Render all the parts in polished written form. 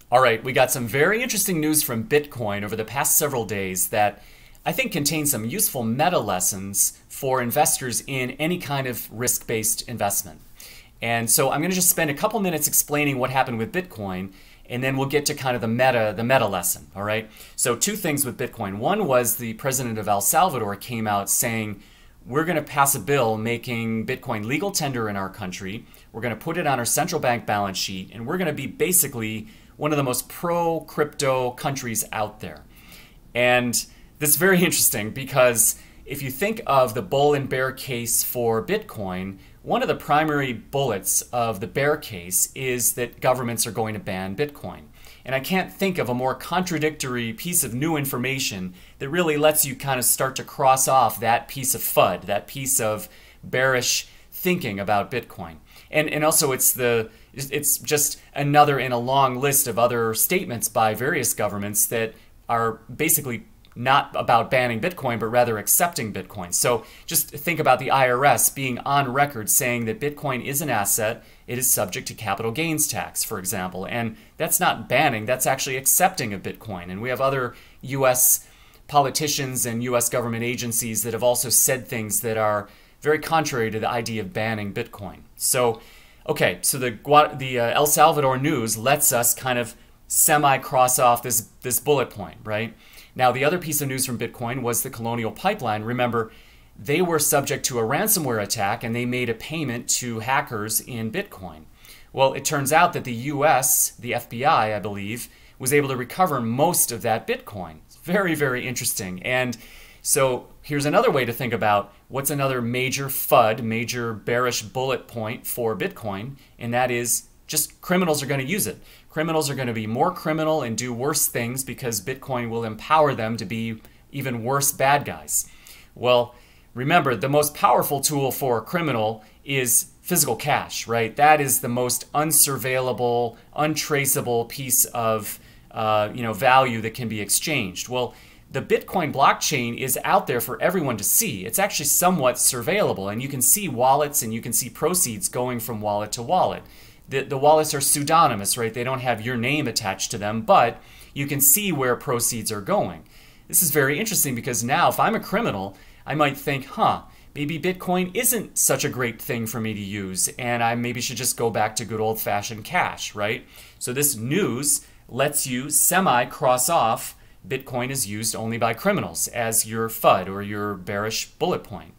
All right, we got some very interesting news from Bitcoin over the past several days that I think contains some useful meta lessons for investors in any kind of risk-based investment. And so I'm going to just spend a couple minutes explaining what happened with Bitcoin, and then we'll get to kind of the meta lesson, all right? So two things with Bitcoin. One was the president of El Salvador came out saying, we're going to pass a bill making Bitcoin legal tender in our country. We're going to put it on our central bank balance sheet, and we're going to be basically one of the most pro-crypto countries out there. And this is very interesting because if you think of the bull and bear case for Bitcoin, one of the primary bullets of the bear case is that governments are going to ban Bitcoin. And I can't think of a more contradictory piece of new information that really lets you kind of start to cross off that piece of FUD, that piece of bearish thinking about Bitcoin. And also it's just another in a long list of other statements by various governments that are basically not about banning Bitcoin, but rather accepting Bitcoin. So just think about the IRS being on record saying that Bitcoin is an asset. It is subject to capital gains tax, for example. And that's not banning, that's actually accepting of Bitcoin. And we have other US politicians and US government agencies that have also said things that are very contrary to the idea of banning Bitcoin. So, okay, so the El Salvador news lets us kind of semi-cross off this bullet point, right? Now, the other piece of news from Bitcoin was the Colonial Pipeline. Remember, they were subject to a ransomware attack and they made a payment to hackers in Bitcoin. Well, it turns out that the US, the FBI, I believe, was able to recover most of that Bitcoin. It's very, very interesting. And so here's another way to think about what's another major FUD, major bearish bullet point for Bitcoin, and that is just criminals are going to use it. Criminals are going to be more criminal and do worse things because Bitcoin will empower them to be even worse bad guys. Well, remember, the most powerful tool for a criminal is physical cash, right? That is the most unsurveillable, untraceable piece of value that can be exchanged. Well, the Bitcoin blockchain is out there for everyone to see. It's actually somewhat surveillable, and you can see wallets and you can see proceeds going from wallet to wallet. The wallets are pseudonymous, right? They don't have your name attached to them, but you can see where proceeds are going. This is very interesting because now if I'm a criminal, I might think, maybe Bitcoin isn't such a great thing for me to use, and I maybe should just go back to good old-fashioned cash, right? So this news lets you semi-cross off Bitcoin is used only by criminals as your FUD or your bearish bullet point.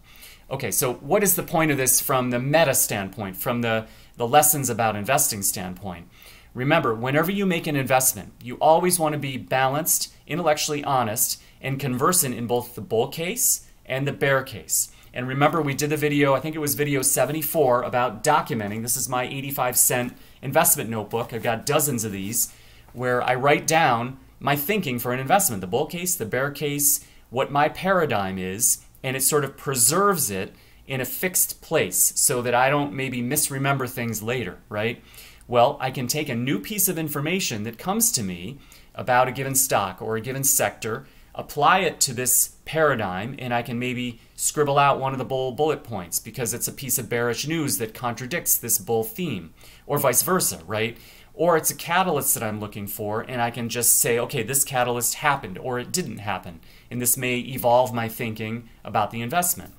Okay, so what is the point of this from the meta standpoint, from the lessons about investing standpoint? Remember, whenever you make an investment, you always want to be balanced, intellectually honest, and conversant in both the bull case and the bear case. And remember, we did the video, I think it was video 74, about documenting. This is my 85-cent investment notebook. I've got dozens of these where I write down my thinking for an investment, the bull case, the bear case, what my paradigm is, and it sort of preserves it in a fixed place so that I don't maybe misremember things later, right? Well, I can take a new piece of information that comes to me about a given stock or a given sector, apply it to this paradigm, and I can maybe scribble out one of the bull bullet points because it's a piece of bearish news that contradicts this bull theme, or vice versa, right? Or it's a catalyst that I'm looking for, and I can just say, okay, this catalyst happened, or it didn't happen, and this may evolve my thinking about the investment.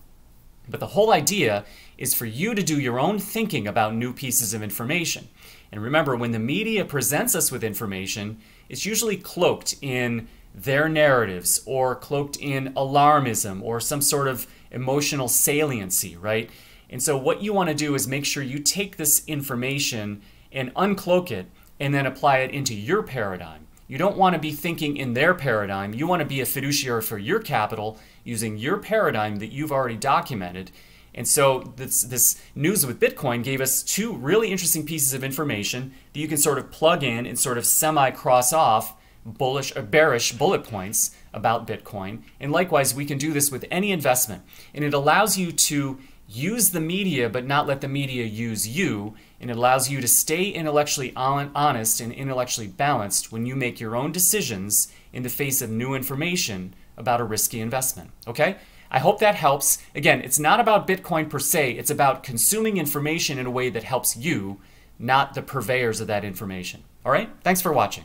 But the whole idea is for you to do your own thinking about new pieces of information. And remember, when the media presents us with information, it's usually cloaked in their narratives or cloaked in alarmism or some sort of emotional saliency, right? And so what you want to do is make sure you take this information and uncloak it and then apply it into your paradigm. You don't want to be thinking in their paradigm. You want to be a fiduciary for your capital using your paradigm that you've already documented. And so this news with Bitcoin gave us two really interesting pieces of information that you can sort of plug in and sort of semi-cross off bullish or bearish bullet points about Bitcoin. And likewise, we can do this with any investment. And it allows you to use the media but not let the media use you, and it allows you to stay intellectually honest and intellectually balanced when you make your own decisions in the face of new information about a risky investment. Okay? I hope that helps. Again, it's not about Bitcoin per se, it's about consuming information in a way that helps you, not the purveyors of that information. All right? Thanks for watching.